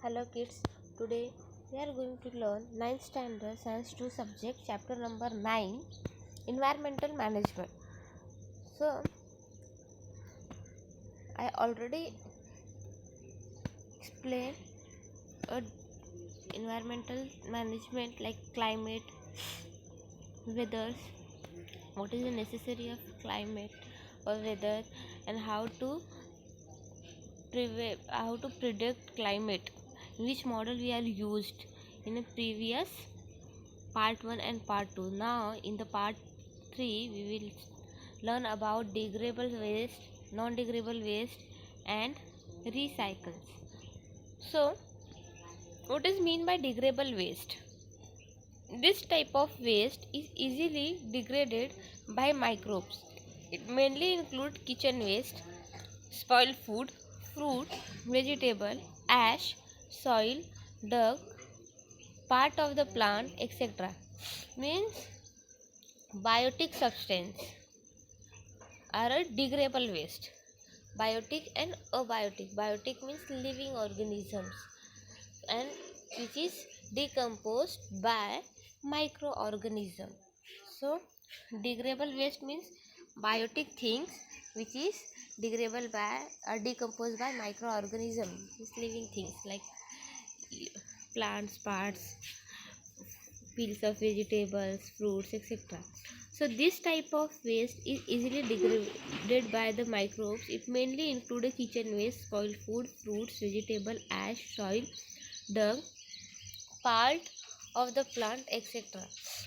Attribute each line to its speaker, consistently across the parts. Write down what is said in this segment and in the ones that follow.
Speaker 1: Hello kids, today we are going to learn 9th standard science 2 subject chapter number 9 environmental management. So I already explained uh, environmental management like climate, weather, what is the necessary of climate or weather, and how to predict climate, which model we are used in a previous part 1 and part 2. Now in the part 3 we will learn about degradable waste, non-degradable waste and recycles. So what is mean by degradable waste? This type of waste is easily degraded by microbes. It mainly include kitchen waste, spoiled food, fruit, vegetable, ash, soil, dirt, part of the plant, etc. Means biotic substance are a degradable waste. Biotic and abiotic. Biotic means living organisms and which is decomposed by microorganism. So degradable waste means biotic things which is degradable by or decomposed by microorganism, means living things like plants parts, peels of vegetables, fruits, etc. So this type of waste is easily degraded by the microbes. It mainly include kitchen waste, spoiled food, fruits, vegetable, ash, soil, dung, part of the plant, etc.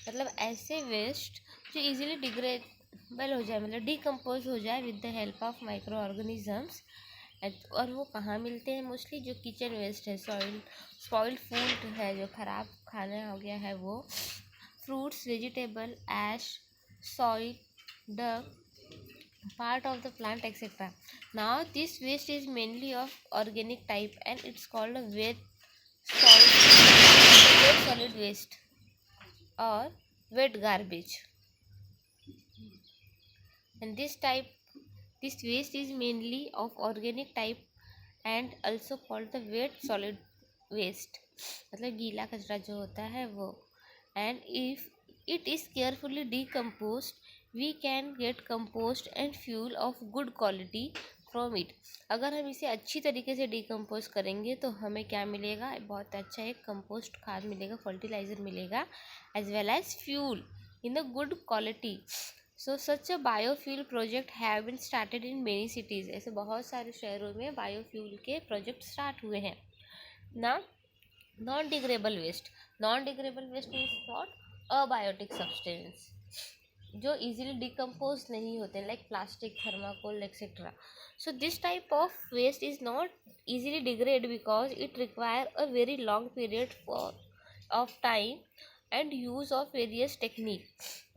Speaker 1: मतलब ऐसे waste जो easily degradable हो जाए, मतलब decompose हो जाए with the help of micro organisms. और वो कहाँ मिलते हैं? मोस्टली जो किचन वेस्ट है, स्पॉइल्ड फूड है, जो खराब खाना हो गया है वो, fruits, vegetable, ash, soil, dirt, part of the plant, etc. Now this waste is mainly of organic type and it's called a wet solid waste or wet garbage. And this waste is mainly of organic type and also called the wet solid waste, मतलब गीला कचरा जो होता है वो. And if it is carefully decomposed, we can get compost and fuel of good quality from it. अगर हम इसे अच्छी तरीके से डिकम्पोज करेंगे तो हमें क्या मिलेगा? बहुत अच्छा एक कंपोस्ट खाद मिलेगा, फर्टिलाइज़र मिलेगा, as well as fuel in the good quality. So such a biofuel project have been started in many cities. ऐसे बहुत सारे शहरों में बायोफ्यूल के प्रोजेक्ट स्टार्ट हुए हैं ना. Non degradable waste means not abiotic substance जो इजीली डिकम्पोज नहीं होते, like plastic, thermocol, etcetera. So this type of waste is not easily degrade because it require a very long period of time and use of various technique.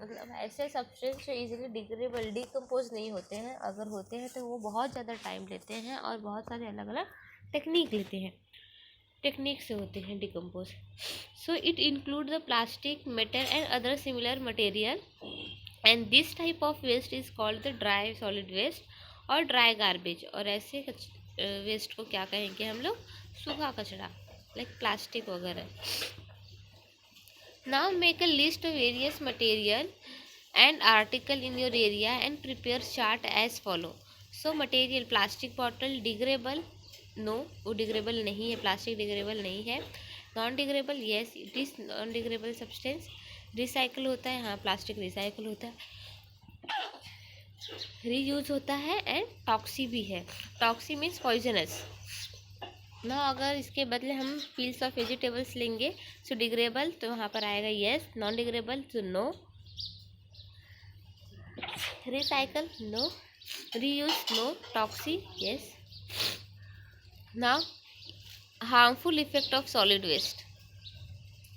Speaker 1: मतलब ऐसे substance जो easily degradable decompose नहीं होते हैं, अगर होते हैं तो वो बहुत ज़्यादा टाइम लेते हैं और बहुत सारे अलग अलग टेक्निक लेते हैं, टेक्निक से होते हैं decompose. So it include the plastic, metal and other similar material and this type of waste is called the dry solid waste और ड्राई गार्बेज. और ऐसे वेस्ट को क्या कहेंगे हम लोग? सूखा कचरा, लाइक प्लास्टिक वगैरह. Now make a list of various material and article in your area and prepare chart as follow. So material, plastic bottle degradable, no वो डिग्रेडेबल नहीं है, प्लास्टिक डिग्रेडेबल नहीं है. Non degradable, yes it is non degradable substance. Recycle होता है, हाँ plastic recycle होता है. रीयूज होता है एंड टॉक्सी भी है. टॉक्सी मीन्स पॉइजनस ना. अगर इसके बदले हम पील्स ऑफ वेजिटेबल्स लेंगे सो डिग्रेडेबल, तो वहाँ पर आएगा येस. नॉन डिग्रेडेबल तो no. Recycle no. Reuse no. Toxic yes. Now harmful effect of solid waste.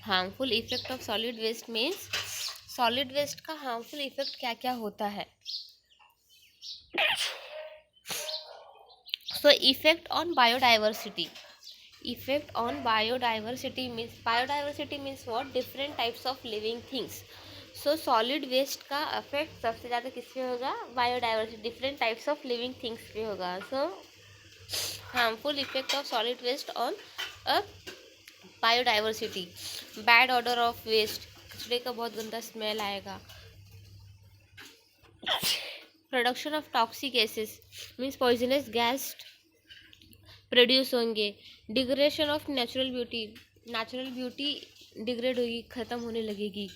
Speaker 1: Harmful effect of solid waste means solid waste का हार्मफुल इफेक्ट क्या क्या होता है. So effect on biodiversity. Effect on biodiversity means what? Different types of living things. So solid waste का effect सबसे ज़्यादा किस पे होगा? Biodiversity, different types of living things पे होगा. So harmful effect of solid waste on a biodiversity, bad order of waste, कचरे का बहुत गंदा स्मेल आएगा, production of toxic gases means poisonous gas produce होंगे, degradation of natural beauty degrade होगी, ख़त्म होने लगेगी,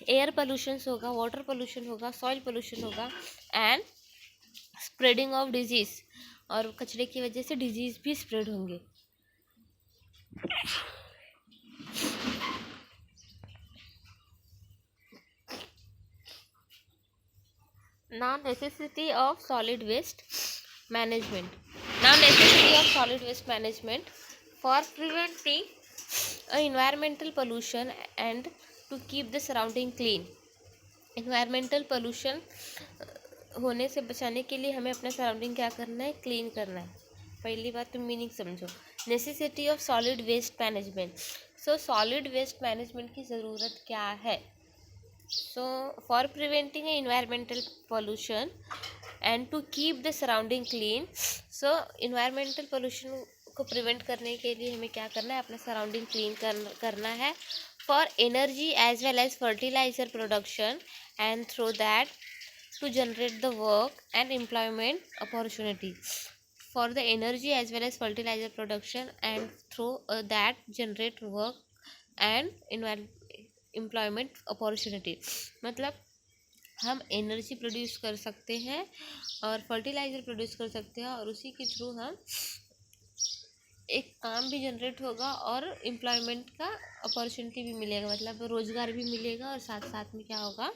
Speaker 1: एयर पोल्यूशन होगा, वाटर पोल्यूशन होगा, सॉइल पोल्यूशन होगा, एंड स्प्रेडिंग ऑफ डिजीज, और कचरे की वजह से डिजीज भी स्प्रेड होंगे। Now necessity of solid waste management. Now necessity of solid waste management for preventing environmental pollution and to keep the surrounding clean. Environmental pollution होने से बचाने के लिए हमें अपना सराउंडिंग क्या करना है, क्लीन करना है। पहली बात तो मीनिंग समझो, necessity of solid waste management. So solid waste management की ज़रूरत क्या है? So for preventing environmental pollution and to keep the surrounding clean, so environmental pollution को प्रिवेंट करने के लिए हमें क्या करना है, अपना सराउंडिंग क्लीन करना है। For energy as well as fertiliser production and through that to generate the work and employment opportunity, for the energy as well as fertiliser production and through that generate work and employment opportunity. मतलब हम energy produce कर सकते हैं और fertiliser produce कर सकते हैं, और उसी के थ्रू हम एक काम भी जनरेट होगा और एम्प्लॉयमेंट का अपॉर्चुनिटी भी मिलेगा, मतलब रोज़गार भी मिलेगा, और साथ साथ में क्या होगा,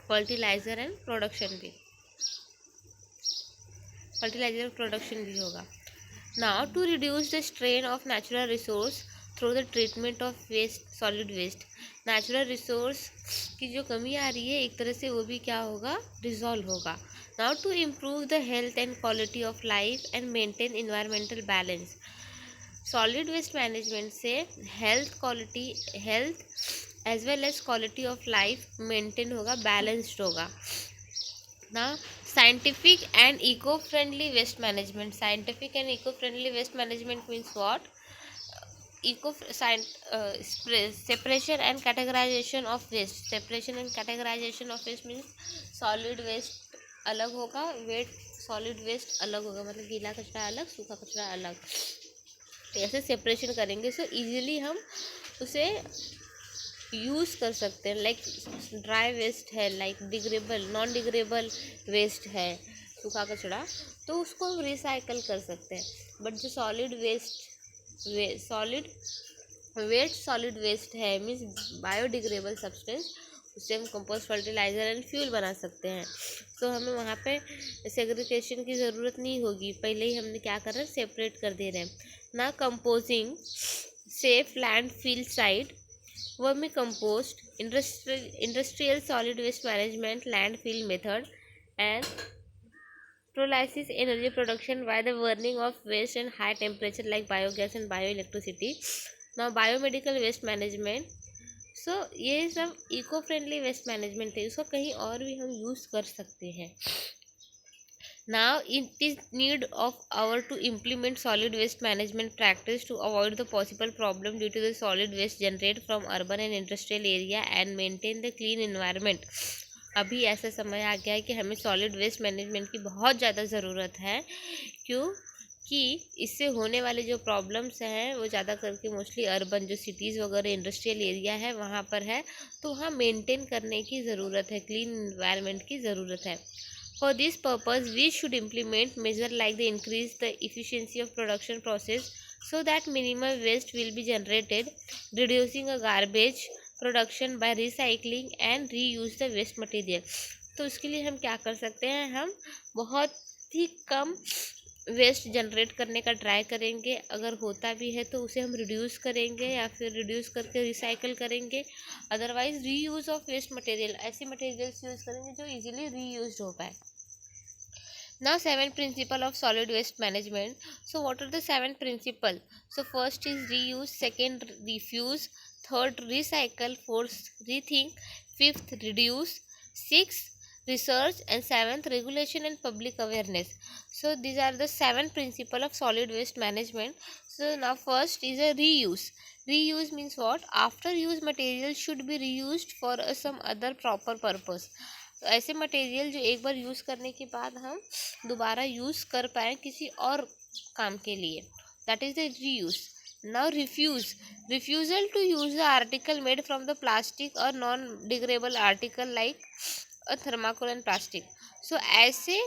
Speaker 1: फर्टिलाइज़र एंड प्रोडक्शन भी, फर्टिलाइज़र प्रोडक्शन भी होगा। Now to reduce the strain of natural resource through the treatment of waste, solid waste, natural resource की जो कमी आ रही है एक तरह से वो भी क्या होगा, रिजॉल्व होगा। Now to improve the health and quality of life and maintain environmental balance, solid waste management से health as well as quality of life maintain होगा, बैलेंस्ड होगा ना। Scientific and eco friendly waste management, scientific and eco friendly waste management means what, separation and categorization of waste, separation and categorization of waste means solid waste अलग होगा, wait solid waste अलग होगा, मतलब गीला कचरा अलग, सूखा कचरा अलग, ऐसे सेपरेशन करेंगे सो इजीली हम उसे यूज़ कर सकते हैं। लाइक ड्राई वेस्ट है, लाइक डिग्रेबल नॉन डिग्रेबल वेस्ट है सूखा कचरा, तो उसको हम रिसाइकल कर सकते हैं। बट जो सॉलिड सॉलिड वेस्ट है मीन्स बायोडिग्रेडेबल सब्सटेंस, उससे हम कंपोस्ट फर्टिलाइज़र एंड फ्यूल बना सकते हैं। तो हमें वहाँ पे सेग्रीगेशन की ज़रूरत नहीं होगी, पहले ही हमने क्या कर रहे हैं, सेपरेट कर दे रहे हैं ना। Composting safe landfill site, vermicompost, industrial solid waste management, landfill method and pyrolysis energy production by the burning of waste and high temperature like biogas and bioelectricity. Now biomedical waste management, सो ये सब eco friendly waste management है, इसको कहीं और भी हम use कर सकते हैं। Now it is need of our to implement solid waste management practice to avoid the possible problem due to the solid waste generated from urban and industrial area and maintain the clean environment. अभी ऐसा समय आ गया है कि हमें solid waste management की बहुत ज़्यादा ज़रूरत है, क्योंकि इससे होने वाले जो प्रॉब्लम्स हैं वो ज़्यादा करके मोस्टली अर्बन जो सिटीज़ वगैरह इंडस्ट्रियल एरिया है वहाँ पर है, तो वहाँ मेंटेन करने की ज़रूरत है, क्लीन एनवायरनमेंट की ज़रूरत है। For this purpose, we should implement measures like the increase the efficiency of production process so that minimal waste will be generated, reducing a garbage production by recycling and reuse the waste material. तो उसके लिए हम क्या कर सकते हैं, हम बहुत ही कम वेस्ट जनरेट करने का ट्राई करेंगे, अगर होता भी है तो उसे हम रिड्यूस करेंगे या फिर रिड्यूस करके रिसाइकल करेंगे, otherwise reuse of waste material, ऐसे मटेरियल्स यूज़ करेंगे जो इजीली रीयूज हो पाए। Now 7 principle of solid waste management. So what are the 7 principle? So first is reuse, second refuse, third recycle, fourth rethink, fifth reduce, sixth research, and seventh, regulation and public awareness. So these are the 7 principles of solid waste management. So now first is a reuse. Reuse means what? After use material should be reused for some other proper purpose. तो ऐसे material जो एक बार use करने के बाद हम दोबारा use कर पाएँ किसी और काम के लिए, that is the reuse. Now refusal to use the article made from the plastic or non-degradable article like a thermocol and plastic. So ऐसे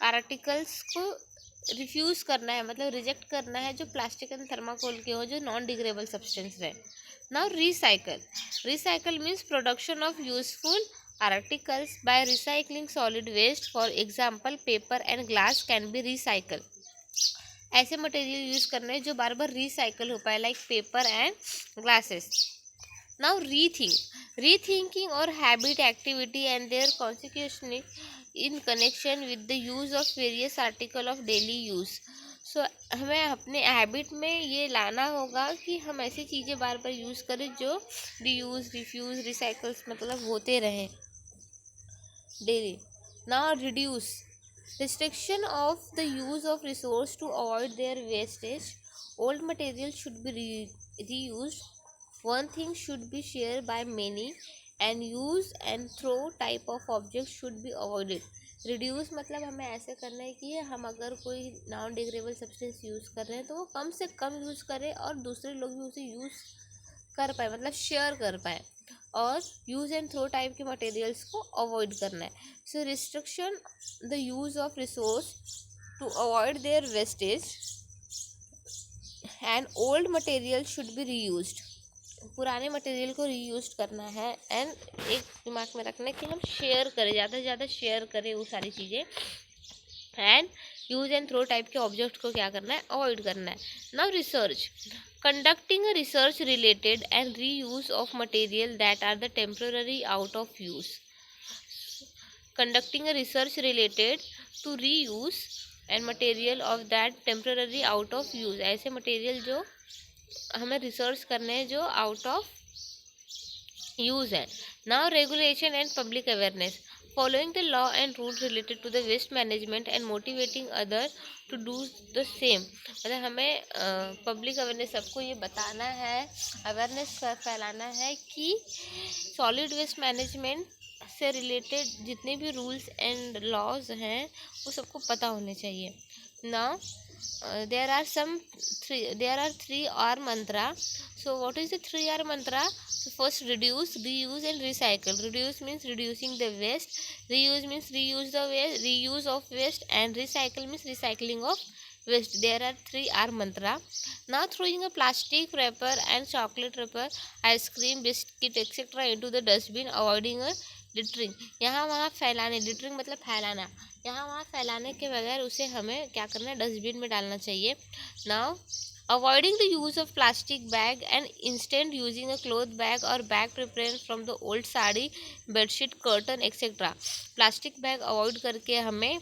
Speaker 1: आर्टिकल्स को रिफ्यूज़ करना है, मतलब रिजेक्ट करना है जो प्लास्टिक एंड थर्माकोल के हो, जो नॉन डिग्रेडेबल सब्सटेंस रहे. Now recycle means production of useful articles by recycling solid waste. For example paper and glass can be recycle. ऐसे मटेरियल यूज़ करना है जो बार बार रिसाइकल हो पाए, like paper and glasses. Now rethinking और habit activity and their consequence in connection with the use of various article of daily use. So हमें अपने हैबिट में ये लाना होगा कि हम ऐसी चीज़ें बार बार यूज़ करें जो रीयूज़, रिफ्यूज़, रिसाइकल्स मतलब होते रहें daily. Now restriction of the use of resource to avoid their wastage. Old material should be reused. One thing should be shared by many, and use and throw type of objects should be avoided. Reduce मतलब हमें ऐसे करना है कि हम अगर कोई non degradable substance use कर रहे हैं तो वो कम से कम यूज़ करें और दूसरे लोग भी उसे यूज़ कर पाए, मतलब शेयर कर पाए. और यूज़ एंड थ्रो टाइप के मटेरियल्स को अवॉइड करना है. So restriction the use of resource to avoid their wastage and old material should be reused. पुराने मटेरियल को रीयूज करना है. एंड एक दिमाग में रखना है कि हम शेयर करें, ज़्यादा से ज़्यादा शेयर करें वो सारी चीज़ें. And use and throw type के ऑब्जेक्ट को क्या करना है, अवॉइड करना है. Now research. Conducting a research related and reuse of material that are the temporary out of use. Conducting a research related to reuse and material of that temporary out of use. ऐसे material जो हमें research करने हैं जो out of use है. Now regulation and public awareness. Following the law and rules related to the waste management and motivating others to do the same. मतलब हमें public awareness, सबको ये बताना है, अवेयरनेस फैलाना है कि सॉलिड वेस्ट मैनेजमेंट से रिलेटेड जितने भी रूल्स एंड लॉज हैं वो सबको पता होने चाहिए. Now there are 3R mantra. So what is the 3R mantra? So first, reduce, reuse and recycle. Reduce means reducing the waste, reuse means reuse the waste, reuse of waste, and recycle means recycling of waste. There are 3R mantra. Now throwing a plastic wrapper and chocolate wrapper, ice cream, biscuit etc. into the dustbin, avoiding a littering. यहाँ वहाँ फैलाने, littering मतलब फैलाना, यहाँ वहाँ फैलाने के बगैर उसे हमें क्या करना है, डस्टबिन में डालना चाहिए. Now avoiding the use of plastic bag and instant using a cloth bag और bag prepare from the old sari, bedsheet, curtain etcetera. Plastic bag avoid करके हमें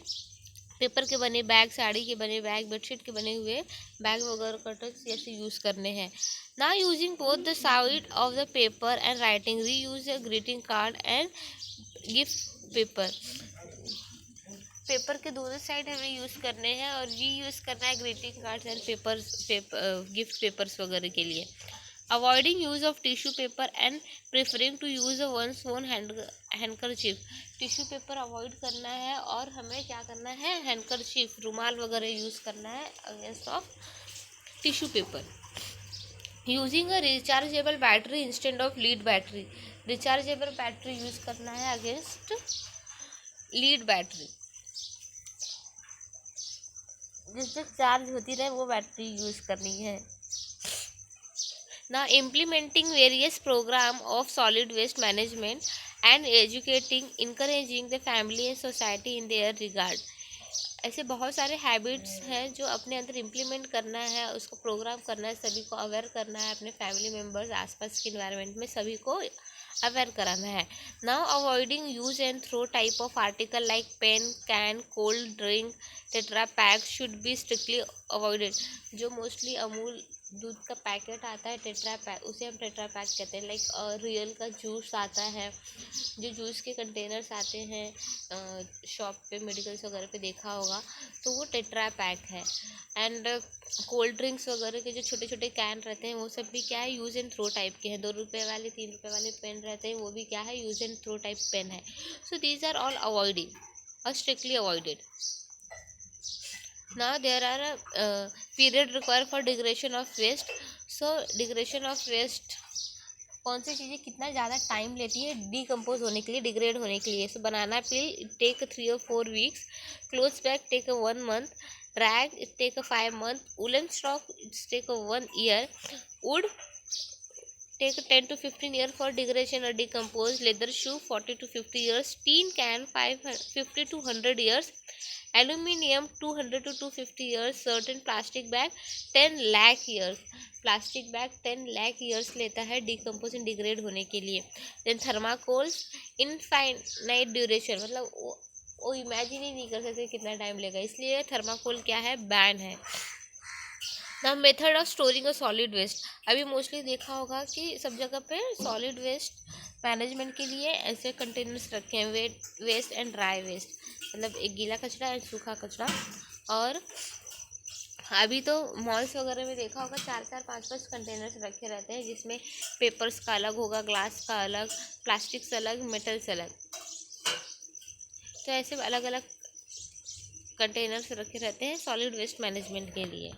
Speaker 1: पेपर के बने बैग, साड़ी के बने बैग, बेडशीट के बने हुए बैग वगैरह कर्टन जैसे यूज़ करने हैं. No using both the side of the paper and writing. Reuse a greeting card and gift paper. Paper के दोनों साइड हमें यूज़ करने हैं और री यूज़ करना है greeting cards and gift papers वगैरह के लिए. Avoiding use of tissue paper and preferring to use a one's own handkerchief. Tissue paper avoid करना है और हमें क्या करना है, हैंडकरचीफ, रुमाल वगैरह यूज़ करना है against of tissue paper. Using a rechargeable battery instead of lead battery. Rechargeable battery use करना है अगेंस्ट लीड बैटरी, जिससे चार्ज होती रहे वो बैटरी यूज़ करनी है. Now implementing various program of solid waste management and educating, encouraging the family and society in their regard. ऐसे बहुत सारे हैबिट्स हैं जो अपने अंदर इम्प्लीमेंट करना है, उसको प्रोग्राम करना है, सभी को अवेयर करना है, अपने फैमिली मेम्बर्स, आसपास के इन्वायरमेंट में सभी को अवेयर कराना है. Now avoiding use and throw type of article like pen, can, cold drink, Tetra Pak should be strictly avoided. जो मोस्टली अमूल दूध का पैकेट आता है टेट्रा पैक, उसे हम टेट्रा पैक कहते हैं। लाइक रियल का जूस आता है, जो जूस के कंटेनर्स आते हैं शॉप पे, मेडिकल्स वगैरह पे देखा होगा, तो वो टेट्रा पैक है। एंड कोल्ड ड्रिंक्स वगैरह के जो छोटे छोटे कैन रहते हैं वो सब भी क्या है, यूज़ एंड थ्रो टाइप के हैं। 2 रुपये वाले 3 रुपये वाले पेन रहते हैं, वो भी क्या है, use and throw type pen है। So these are all avoided और strictly avoided. Now there are a period required for degradation of waste. So degradation of waste कौन सी चीज़ें कितना ज़्यादा टाइम लेती है डिकम्पोज होने के लिए, डिग्रेड होने के लिए। So banana peel take 3 or 4 weeks, cloth bag take 1 month, rag it take 5 months, woolen stock it take 1 year, wood take 10 to 15 years for degradation or decompose, leather shoe 40 to 50 years, tin can 50 to 100 years, aluminium 200 to 250 years, certain plastic bag 10 lakh years, plastic bag 10 lakh years लेता है decompose and degrade होने के लिए। Then थर्माकोल्स infinite duration, मतलब वो imagine ही नहीं कर सकते कितना टाइम लेगा, इसलिए थर्माकोल क्या है, बैन है। The method of storing a solid waste, अभी मोस्टली देखा होगा कि सब जगह पे सॉलिड वेस्ट मैनेजमेंट के लिए ऐसे कंटेनर्स रखे हैं, वेस्ट एंड ड्राई वेस्ट, मतलब एक गीला कचरा एंड सूखा कचरा। और अभी तो मॉल्स वगैरह में देखा होगा 4-4, 5-5 कंटेनर्स रखे रहते हैं, जिसमें पेपर्स का अलग होगा, ग्लास का अलग, प्लास्टिक से अलग, मेटल से अलग, तो ऐसे अलग अलग कंटेनर्स रखे रहते हैं सॉलिड वेस्ट मैनेजमेंट के लिए।